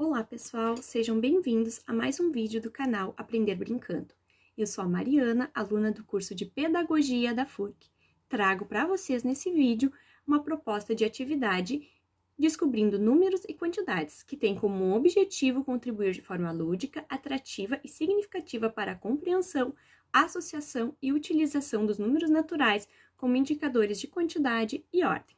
Olá pessoal, sejam bem-vindos a mais um vídeo do canal Aprender Brincando. Eu sou a Mariana, aluna do curso de Pedagogia da FURC. Trago para vocês nesse vídeo uma proposta de atividade descobrindo números e quantidades, que tem como objetivo contribuir de forma lúdica, atrativa e significativa para a compreensão, associação e utilização dos números naturais como indicadores de quantidade e ordem.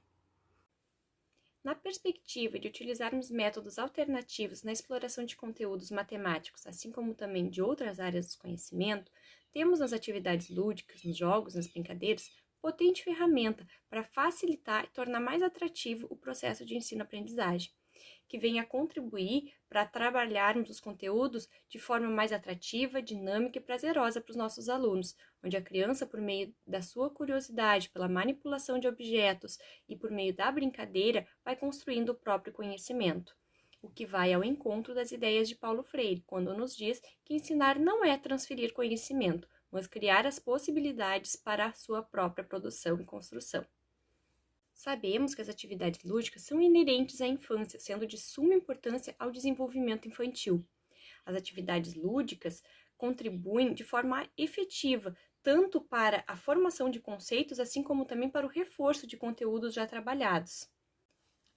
Na perspectiva de utilizarmos métodos alternativos na exploração de conteúdos matemáticos, assim como também de outras áreas do conhecimento, temos nas atividades lúdicas, nos jogos, nas brincadeiras, potente ferramenta para facilitar e tornar mais atrativo o processo de ensino-aprendizagem, que venha a contribuir para trabalharmos os conteúdos de forma mais atrativa, dinâmica e prazerosa para os nossos alunos, onde a criança, por meio da sua curiosidade, pela manipulação de objetos e por meio da brincadeira, vai construindo o próprio conhecimento. O que vai ao encontro das ideias de Paulo Freire, quando nos diz que ensinar não é transferir conhecimento, mas criar as possibilidades para a sua própria produção e construção. Sabemos que as atividades lúdicas são inerentes à infância, sendo de suma importância ao desenvolvimento infantil. As atividades lúdicas contribuem de forma efetiva, tanto para a formação de conceitos, assim como também para o reforço de conteúdos já trabalhados.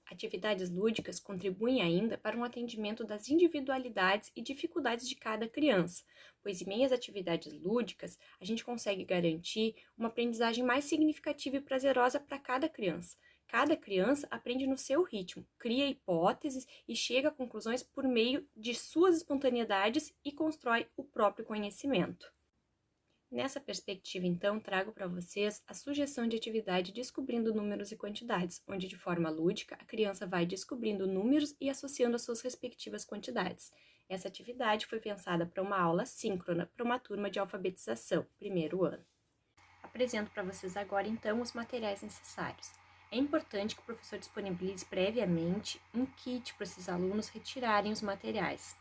Atividades lúdicas contribuem ainda para um atendimento das individualidades e dificuldades de cada criança, pois em meio às atividades lúdicas, a gente consegue garantir uma aprendizagem mais significativa e prazerosa para cada criança. Cada criança aprende no seu ritmo, cria hipóteses e chega a conclusões por meio de suas espontaneidades e constrói o próprio conhecimento. Nessa perspectiva, então, trago para vocês a sugestão de atividade Descobrindo Números e Quantidades, onde, de forma lúdica, a criança vai descobrindo números e associando as suas respectivas quantidades. Essa atividade foi pensada para uma aula síncrona, para uma turma de alfabetização, primeiro ano. Apresento para vocês agora, então, os materiais necessários. É importante que o professor disponibilize previamente um kit para esses alunos retirarem os materiais.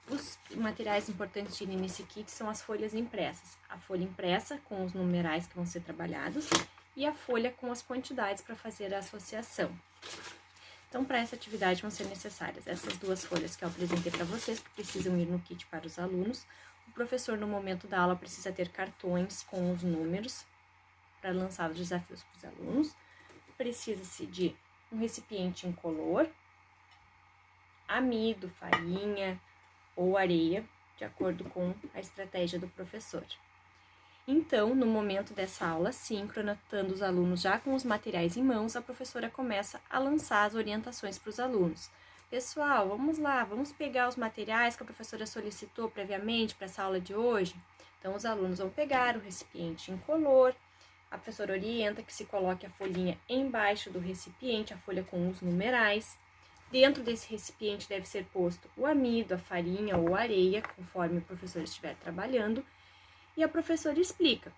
Os materiais importantes de ir nesse kit são as folhas impressas. A folha impressa com os numerais que vão ser trabalhados e a folha com as quantidades para fazer a associação. Então, para essa atividade vão ser necessárias essas duas folhas que eu apresentei para vocês, que precisam ir no kit para os alunos. O professor, no momento da aula, precisa ter cartões com os números para lançar os desafios para os alunos. Precisa-se de um recipiente incolor, amido, farinha ou areia, de acordo com a estratégia do professor. Então, no momento dessa aula síncrona, estando os alunos já com os materiais em mãos, a professora começa a lançar as orientações para os alunos. Pessoal, vamos lá, vamos pegar os materiais que a professora solicitou previamente para essa aula de hoje? Então, os alunos vão pegar o recipiente incolor, a professora orienta que se coloque a folhinha embaixo do recipiente, a folha com os numerais. Dentro desse recipiente deve ser posto o amido, a farinha ou a areia, conforme o professor estiver trabalhando. E a professora explica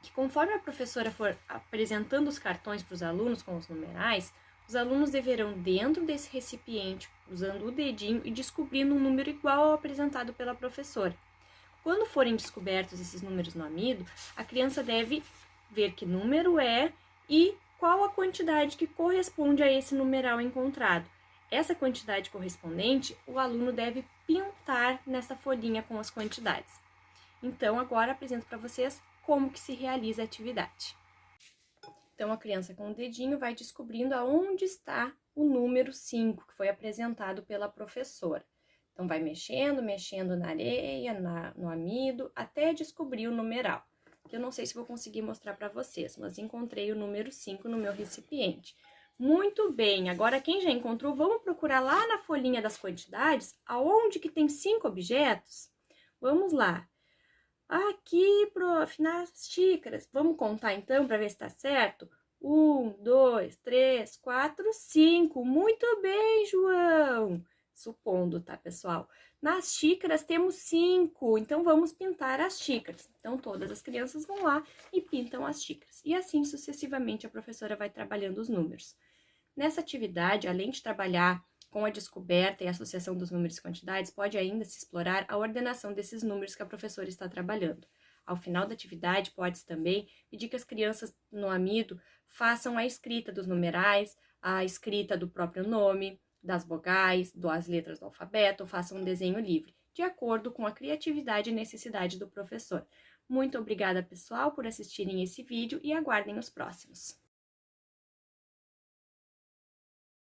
que conforme a professora for apresentando os cartões para os alunos com os numerais, os alunos deverão, dentro desse recipiente, usando o dedinho e descobrindo um número igual ao apresentado pela professora. Quando forem descobertos esses números no amido, a criança deve ver que número é e qual a quantidade que corresponde a esse numeral encontrado. Essa quantidade correspondente, o aluno deve pintar nessa folhinha com as quantidades. Então, agora apresento para vocês como que se realiza a atividade. Então, a criança com o dedinho vai descobrindo aonde está o número 5, que foi apresentado pela professora. Então, vai mexendo na areia, no amido, até descobrir o numeral. Que eu não sei se vou conseguir mostrar para vocês, mas encontrei o número 5 no meu recipiente. Muito bem, agora quem já encontrou, vamos procurar lá na folhinha das quantidades, aonde que tem 5 objetos? Vamos lá. Aqui, prof, nas xícaras. Vamos contar então para ver se está certo? 1, 2, 3, 4, 5. Muito bem, João. Supondo, tá, pessoal? Nas xícaras temos 5, então vamos pintar as xícaras. Então, todas as crianças vão lá e pintam as xícaras. E assim, sucessivamente, a professora vai trabalhando os números. Nessa atividade, além de trabalhar com a descoberta e associação dos números e quantidades, pode ainda se explorar a ordenação desses números que a professora está trabalhando. Ao final da atividade, pode-se também pedir que as crianças no amido façam a escrita dos numerais, a escrita do próprio nome, das vogais, das letras do alfabeto, ou faça um desenho livre, de acordo com a criatividade e necessidade do professor. Muito obrigada, pessoal, por assistirem esse vídeo e aguardem os próximos.